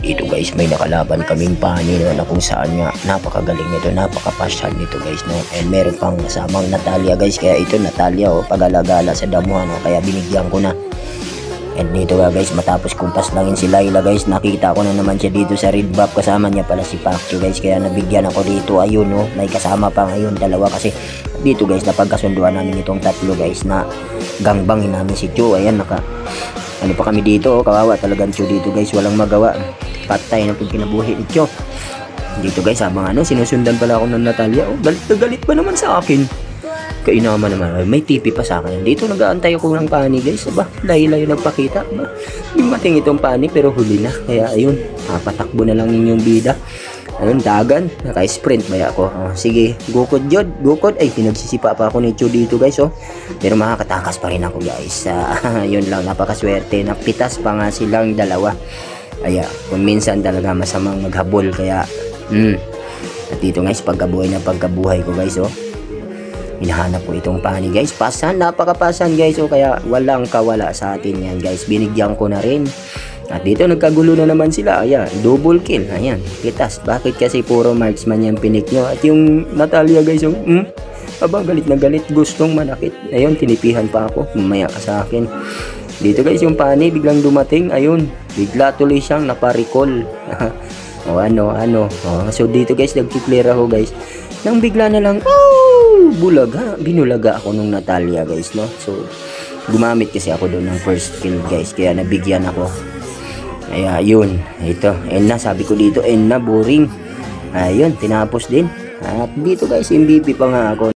Dito guys, may nakalaban kaming pani no, na kung saan nga napakagaling nito, napakapasyal nito guys no. And meron pang kasamang Natalia guys, kaya ito Natalia oh, pag-alagala sa damuhan no, kaya binigyan ko na. And dito guys, matapos kong paslangin si Layla guys, nakita ko na naman siya dito sa red buff, kasama niya pala si Pacquiao guys, kaya nabigyan ako dito. Ayun no, may kasama pa ngayon dalawa kasi dito guys napagkasunduan namin itong tatlo guys na gangbangin namin si Chu. Ayan, ano pa kami dito oh, kawawa talagang Chu dito guys, walang magawa, patay na pag kinabuhi ni Chu dito guys. Habang ano, sinusundan pala ako ng Natalia oh, galit na galit pa naman sa akin, kainama naman, may tipi pa sa akin. Dito nag-aantay ako ng pani guys, ba layo-layo nagpakita ba, dumating itong pani pero huli na, kaya ayun, patakbo na lang ninyong bida. Ayun, dagan, naka-sprint ba ako? Oh, sige, gukod jod, gukod. Ay, pinagsisipa pa ako ni Chu dito guys, oh. Pero makakatakas pa rin ako guys. Yun lang, napakaswerte. Napitas pa nga silang dalawa. Kaya, kung minsan talaga masamang maghabol. Kaya, at dito guys, pagkabuhay ko guys, oh. Hinahanap ko itong pani guys. Pasan, napakapasan guys, oh. Kaya, walang kawala sa atin yan guys. Binigyan ko na rin. At dito nagkagulo na naman sila. Ayan, double kill. Ayan, pitas. Bakit kasi puro marksman yung pinik nyo? At yung Natalia guys, yung aba, galit na galit. Gustong manakit. Ayun, tinipihan pa ako. Mamaya ka sa akin. Dito guys, yung pani biglang dumating. Ayun, bigla tuloy siyang naparicall. O ano. So dito guys, nag-clear ako guys. Nang bigla na lang, bulaga. Binulaga ako nung Natalia guys, no? So, gumamit kasi ako doon ng first kill guys. Kaya nabigyan ako. Kaya yun, ito, Enna, sabi ko dito, Enna, boring. Ayun, tinapos din. At dito guys, MVP pa nga ako.